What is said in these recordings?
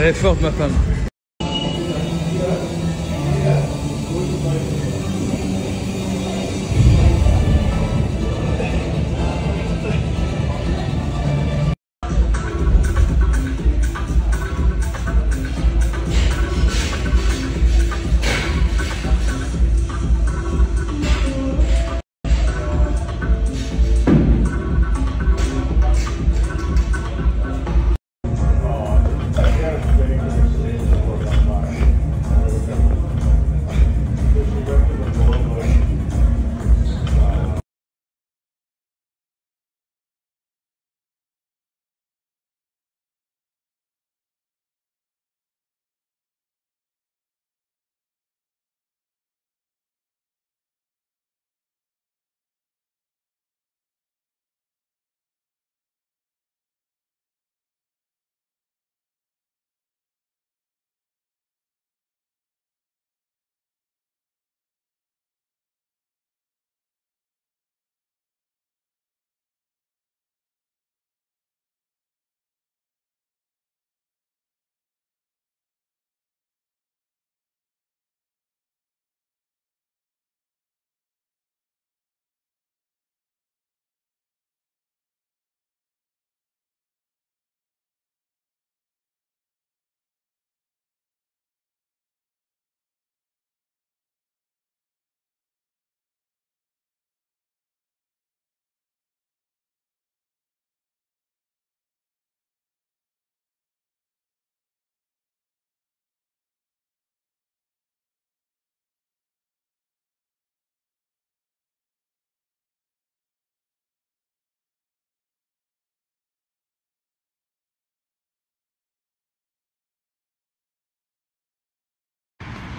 est forte, ma femme.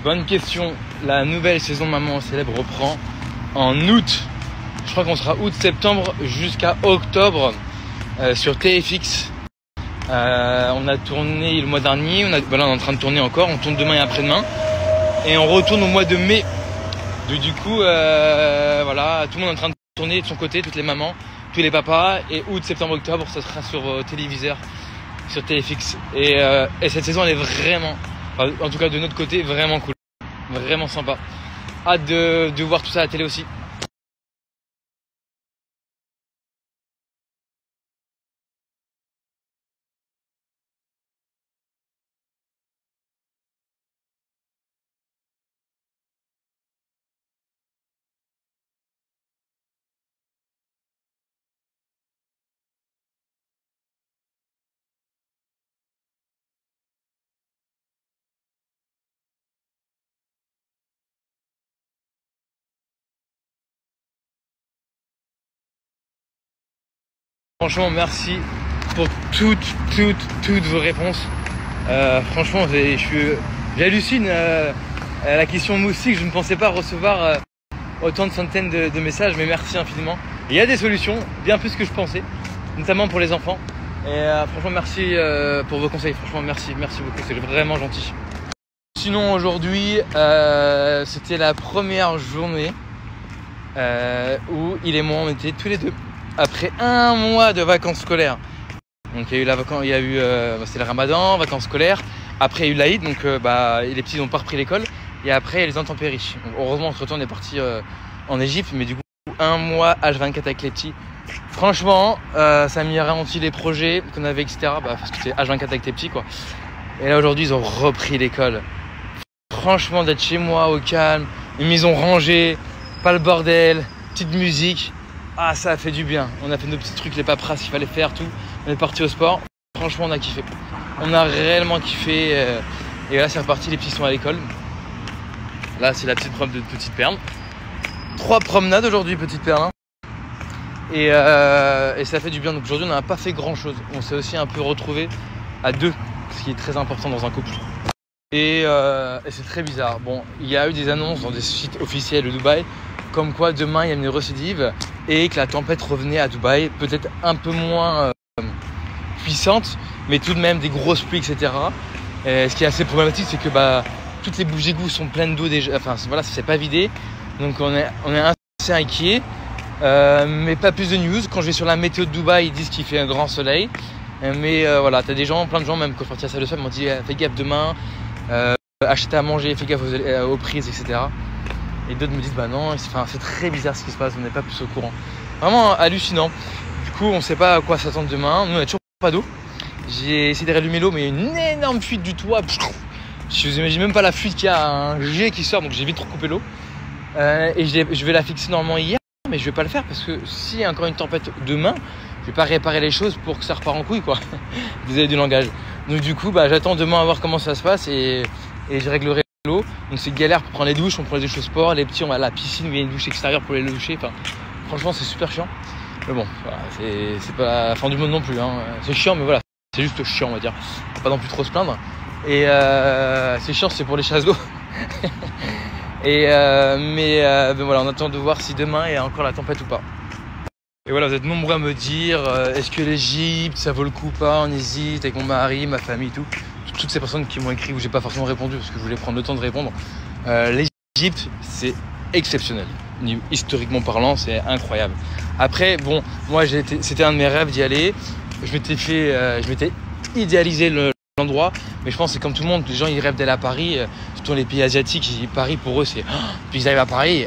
Bonne question. La nouvelle saison de Maman Célèbre reprend en août. Je crois qu'on sera août-septembre jusqu'à octobre sur TFX. On a tourné le mois dernier, on est en train de tourner encore, on tourne demain et après-demain. Et on retourne au mois de mai. Du coup, voilà, tout le monde est en train de tourner de son côté, toutes les mamans, tous les papas. Et août, septembre, octobre, ça sera sur téléviseur, sur TFX. Et cette saison, elle est vraiment, en tout cas de notre côté, vraiment cool. Vraiment sympa. Hâte de voir tout ça à la télé aussi. Franchement, merci pour toutes vos réponses. Franchement, j'hallucine. La question moustique, je ne pensais pas recevoir autant de centaines de messages, mais merci infiniment. Il y a des solutions, bien plus que je pensais, notamment pour les enfants. Et franchement, merci pour vos conseils. Franchement, merci beaucoup, c'est vraiment gentil. Sinon, aujourd'hui, c'était la première journée où il et moi, on était tous les deux. Après un mois de vacances scolaires. Donc il y a eu c'est le Ramadan, vacances scolaires. Après il y a eu l'Aïd, donc les petits n'ont pas repris l'école. Et après il y a les intempéries. Donc, heureusement entre temps on est parti en Égypte, mais du coup un mois H24 avec les petits. Franchement, ça m'a ralenti les projets qu'on avait, etc. Parce que c'était H24 avec tes petits quoi. Et là aujourd'hui ils ont repris l'école. Franchement d'être chez moi au calme, une maison rangée, pas le bordel, petite musique. Ah, ça a fait du bien. On a fait nos petits trucs, les paperasses qu'il fallait faire, tout. On est parti au sport. Franchement, on a kiffé. On a réellement kiffé. Et là, c'est reparti. Les petits sont à l'école. Là, c'est la petite promenade de Petite Perle. 3 promenades aujourd'hui, Petite Perle. Hein. Et ça fait du bien. Donc aujourd'hui, on n'a pas fait grand-chose. On s'est aussi un peu retrouvés à 2, ce qui est très important dans un couple. Et c'est très bizarre. Bon, il y a eu des annonces dans des sites officiels de Dubaï. Comme quoi demain il y a une récidive et que la tempête revenait à Dubaï, peut-être un peu moins puissante, mais tout de même des grosses pluies, etc. Et ce qui est assez problématique, c'est que toutes les bouches d'égout sont pleines d'eau déjà. Enfin voilà, ça s'est pas vidé, donc on est assez inquiet. Mais pas plus de news. Quand je vais sur la météo de Dubaï, ils disent qu'il fait un grand soleil. Mais voilà, t'as des gens, plein de gens, même quand je suis parti à la salle de sport, m'ont dit fais gaffe demain, achète à manger, fais gaffe aux prises, etc. Et d'autres me disent bah non, c'est très bizarre ce qui se passe, on n'est pas plus au courant. Vraiment hallucinant. Du coup, on sait pas à quoi s'attendre demain. Nous, on n'a toujours pas d'eau. J'ai essayé de rallumer l'eau, mais il y a une énorme fuite du toit. Je vous imagine même pas la fuite qu'il y a, un jet qui sort, donc j'ai vite recoupé l'eau. Et je vais la fixer normalement hier, mais je vais pas le faire parce que s'il y a encore une tempête demain, je vais pas réparer les choses pour que ça repart en couille, quoi. Vous avez du langage. Donc du coup, j'attends demain à voir comment ça se passe et je réglerai l'eau. Donc c'est galère pour prendre les douches, on prend les douches au sport. Les petits, on va à la piscine où il y a une douche extérieure pour les doucher. Enfin, franchement, c'est super chiant. Mais bon, voilà, c'est pas la fin du monde non plus. Hein. C'est chiant, mais voilà, c'est juste chiant, on va dire. Faut pas non plus trop se plaindre. Et c'est chiant, c'est pour les chasses d'eau. Mais voilà, on attend de voir si demain il y a encore la tempête ou pas. Et voilà, vous êtes nombreux à me dire est-ce que l'Égypte ça vaut le coup ou pas? On hésite avec mon mari, ma famille, tout. Toutes ces personnes qui m'ont écrit où j'ai pas forcément répondu parce que je voulais prendre le temps de répondre. L'Égypte, c'est exceptionnel. Historiquement parlant, c'est incroyable. Après, bon, moi c'était un de mes rêves d'y aller. Je m'étais idéalisé l'endroit, mais je pense que c'est comme tout le monde, les gens ils rêvent d'aller à Paris, surtout les pays asiatiques, Paris pour eux c'est puis ils arrivent à Paris,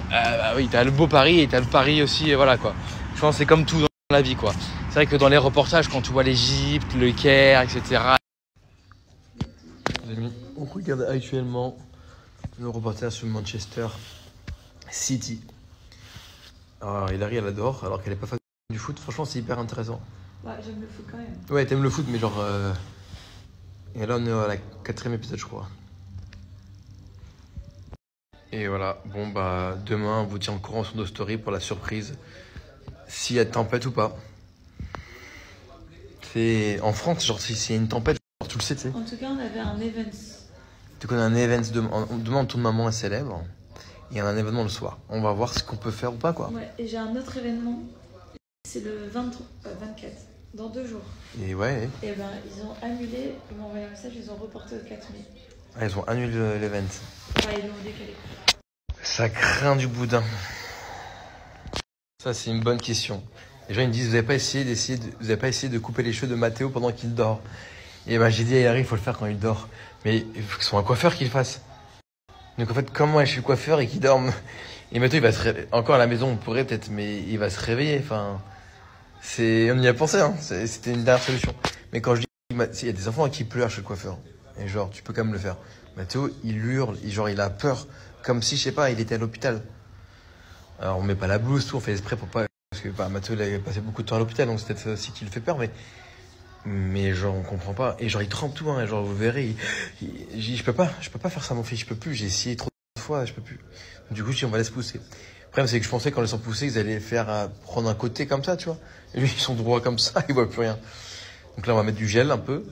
oui t'as le beau Paris et t'as le Paris aussi, voilà quoi. Je pense que c'est comme tout dans la vie quoi. C'est vrai que dans les reportages quand tu vois l'Égypte, le Caire, etc. Les amis, on regarde actuellement le reportage sur Manchester City. Alors Hilary elle adore alors qu'elle est pas fan du foot, franchement c'est hyper intéressant. Ouais, j'aime le foot quand même. Ouais, t'aimes le foot mais genre et là on est à la 4e épisode je crois. Et voilà, bon demain on vous tient au courant sur nos stories pour la surprise. S'il y a de tempête ou pas. C'est en France, genre si c'est une tempête, genre, tu le sais, tu sais. En tout cas, on avait un event. Tu connais un event demain, on tourne Maman est célèbre. Il y a un événement le soir. On va voir ce qu'on peut faire ou pas quoi. Ouais, et j'ai un autre événement. C'est le 24, dans 2 jours. Et ouais. Et ils ont annulé, ils m'ont envoyé un message, ils ont reporté au 4 mai. Ah, ils ont annulé l'event. Enfin, ils l'ont décalé. Ça craint du boudin. Ça, c'est une bonne question. Les gens ils me disent, vous n'avez pas essayé de couper les cheveux de Mathéo pendant qu'il dort. Et j'ai dit à Hilary, il faut le faire quand il dort. Mais il faut que ce soit un coiffeur qui le fasse. Donc en fait, comme moi je suis coiffeur et qu'il dorme, et Mathéo il va se réveiller. Encore à la maison, on pourrait peut-être, mais il va se réveiller. Enfin, on y a pensé, hein. C'était une dernière solution. Mais quand je dis, il y a des enfants qui pleurent chez le coiffeur. Et genre, tu peux quand même le faire. Mathéo, il hurle, il a peur. Comme si, je sais pas, il était à l'hôpital. Alors on met pas la blouse, tout, on fait exprès pour pas... Parce que Mathéo, il a passé beaucoup de temps à l'hôpital, donc c'est peut-être ça aussi qui le fait peur, mais genre on comprend pas. Et genre il trempe tout, hein, genre vous verrez, je peux pas faire ça mon fils, je peux plus, j'ai essayé trop de fois, je peux plus. Du coup, on va laisser pousser. Le problème, c'est que je pensais quand ils sont poussés, ils allaient faire prendre un côté comme ça, tu vois. Et lui, ils sont droits comme ça, ils voient plus rien. Donc là, on va mettre du gel un peu.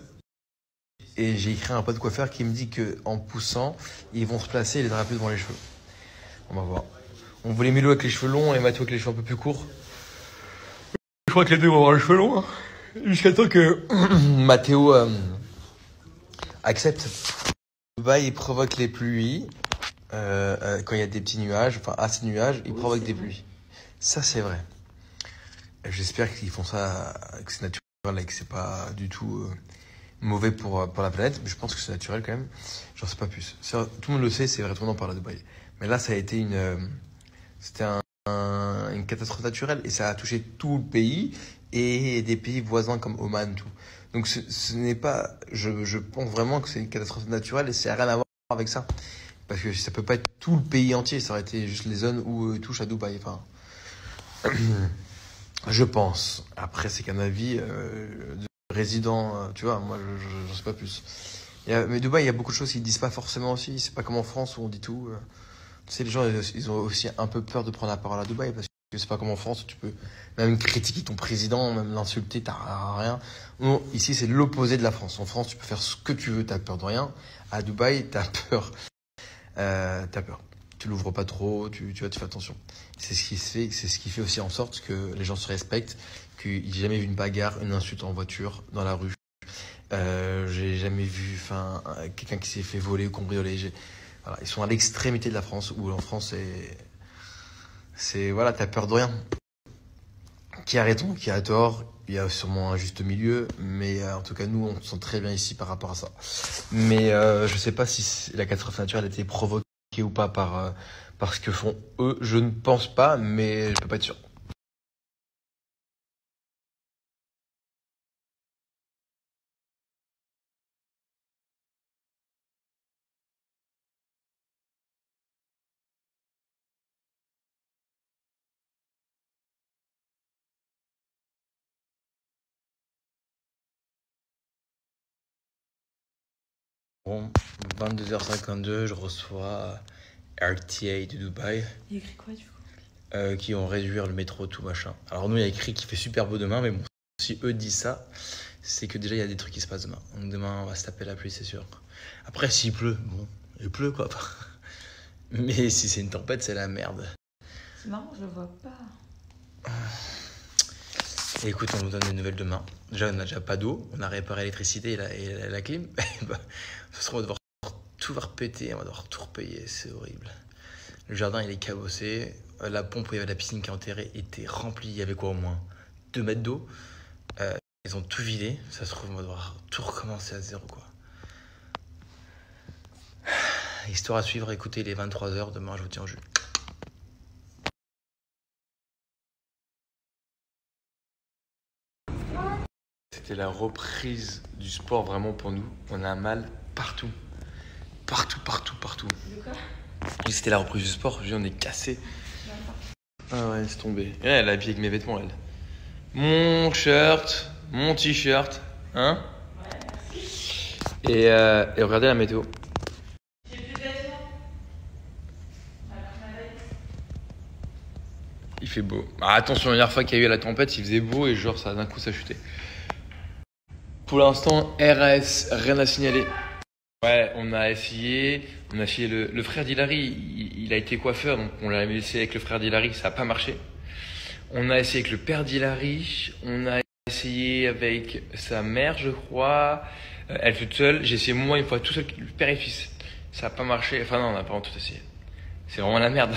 Et j'ai écrit un pote de coiffeur qui me dit qu'en poussant, ils vont se placer et les draper devant les cheveux. On va voir. On voulait Milo avec les cheveux longs et Mathieu avec les cheveux un peu plus courts. Je crois que les deux vont avoir les cheveux longs. Hein. Jusqu'à temps que Mathéo accepte. Dubaï, il provoque les pluies. Quand il y a des petits nuages, enfin assez de nuages, il provoque des pluies. Ça, c'est vrai. J'espère qu'ils font ça, que c'est naturel et que c'est pas du tout mauvais pour la planète. Mais je pense que c'est naturel quand même. J'en sais pas plus. Tout le monde le sait, c'est vrai, tout le monde en parle à Dubaï. Mais là, ça a été c'était une catastrophe naturelle et ça a touché tout le pays et des pays voisins comme Oman, tout. Donc ce n'est pas, je pense vraiment que c'est une catastrophe naturelle et ça n'a rien à voir avec ça. Parce que ça peut pas être tout le pays entier, ça aurait été juste les zones où il touche à Dubaï. Enfin, je pense. Après, c'est qu'un avis de résident, tu vois, moi, j'en sais pas plus. Mais Dubaï, il y a beaucoup de choses qu'ils disent pas forcément aussi. C'est pas comme en France où on dit tout. Tu sais, les gens, ils ont aussi un peu peur de prendre la parole à Dubaï parce que c'est pas comme en France où tu peux même critiquer ton président, même l'insulter, t'as rien. Non, ici, c'est l'opposé de la France. En France, tu peux faire ce que tu veux, t'as peur de rien. À Dubaï, t'as peur. T'as peur. Tu l'ouvres pas trop, tu fais attention. C'est ce qui fait aussi en sorte que les gens se respectent, qu'il n'y ait jamais vu une bagarre, une insulte en voiture, dans la rue. J'ai jamais vu, quelqu'un qui s'est fait voler ou cambrioler. Voilà, ils sont à l'extrémité de la France, où en France, voilà, t'as peur de rien. Qui a raison, qui a tort, il y a sûrement un juste milieu, mais en tout cas, nous, on se sent très bien ici par rapport à ça. Mais je sais pas si la catastrophe naturelle a été provoquée ou pas par ce que font eux. Je ne pense pas, mais je peux pas être sûr. Bon, 22h52, je reçois RTA de Dubaï. Il y a écrit quoi du coup? Qui vont réduire le métro, tout machin. Alors nous, il y a écrit qu'il fait super beau demain, mais bon, si eux disent ça, c'est que déjà, il y a des trucs qui se passent demain. Donc demain, on va se taper la pluie, c'est sûr. Après, s'il pleut, bon, il pleut quoi. Mais si c'est une tempête, c'est la merde. C'est marrant, je le vois pas. Et écoute, on nous donne des nouvelles demain. Déjà, on n'a déjà pas d'eau, on a réparé l'électricité et la clim. De toute façon, on va devoir tout repéter, on va devoir tout repayer, c'est horrible. Le jardin, il est cabossé. La pompe où il y avait la piscine qui est enterrée était remplie. Il y avait quoi, au moins 2 mètres d'eau. Ils ont tout vidé. Ça se trouve, on va devoir tout recommencer à zéro, quoi. Histoire à suivre, écoutez, il est 23h. Demain, je vous tiens au jus. C'était la reprise du sport vraiment pour nous. On a mal partout. Partout. De quoi? C'était la reprise du sport. On est cassé. Ah ouais, c'est tombé. Ouais, elle est habillée avec mes vêtements, elle. Mon shirt, mon t-shirt, hein? Ouais, et regardez la météo. J'ai plus de vêtements. Il fait beau. Ah, attention, la dernière fois qu'il y a eu la tempête, il faisait beau et genre ça d'un coup ça chutait. Pour l'instant, RS, rien à signaler. Ouais, on a essayé le frère d'Hilary, il a été coiffeur, donc on l'a essayé avec le frère d'Hilary, ça n'a pas marché. On a essayé avec le père d'Hilary, on a essayé avec sa mère, je crois, elle toute seule. J'ai essayé moi une fois tout seul, le père et fils. Ça n'a pas marché, enfin non, on n'a pas tout essayé. C'est vraiment la merde.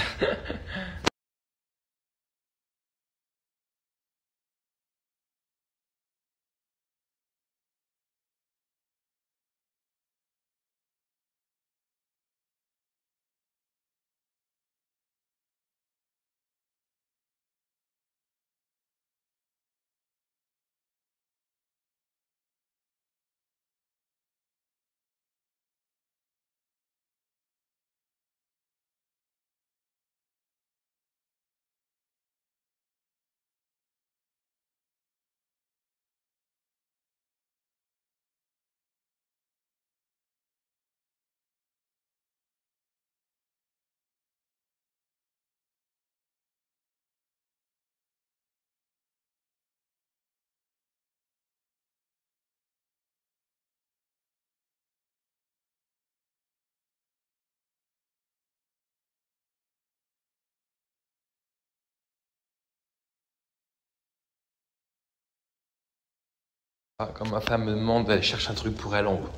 Quand ma femme me demande d'aller chercher un truc pour elle en haut.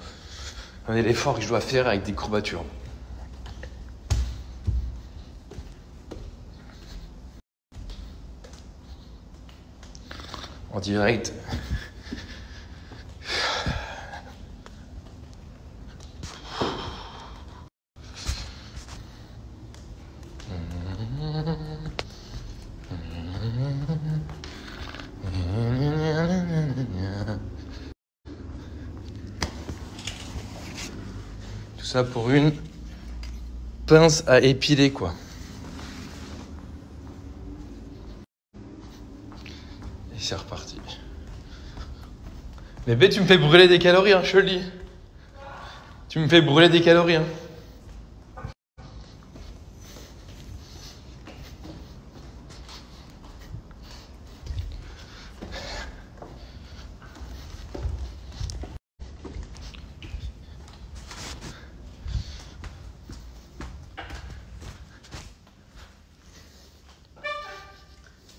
Un effort que je dois faire avec des courbatures. En direct. Tout ça pour une pince à épiler, quoi. Et c'est reparti. Mais tu me fais brûler des calories, hein, je te le dis. Tu me fais brûler des calories, hein.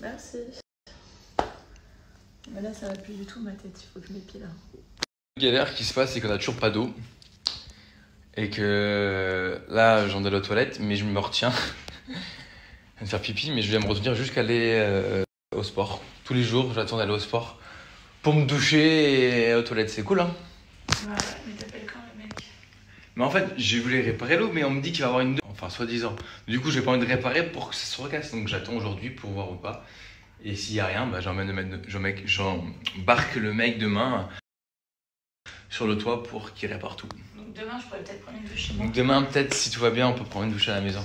Merci. Mais là, ça va plus du tout ma tête, il faut que je m'épile. La galère qui se passe, c'est qu'on a toujours pas d'eau. Et que là, j'en ai aux toilettes, mais je me retiens. Je vais me faire pipi, mais je vais me retenir jusqu'à aller au sport. Tous les jours, j'attends d'aller au sport pour me doucher et aux toilettes, c'est cool, hein. Ouais, mais t'appelles quand le mec? Mais en fait, j'ai voulu réparer l'eau, mais on me dit qu'il va y avoir une... Enfin, soi-disant. Du coup, j'ai pas envie de réparer pour que ça se recasse. Donc, j'attends aujourd'hui pour voir ou pas. Et s'il y a rien, bah, j'embarque le mec demain sur le toit pour qu'il répare tout. Donc demain, je pourrais peut-être prendre une douche chez moi. Donc demain, peut-être, si tout va bien, on peut prendre une douche à la maison.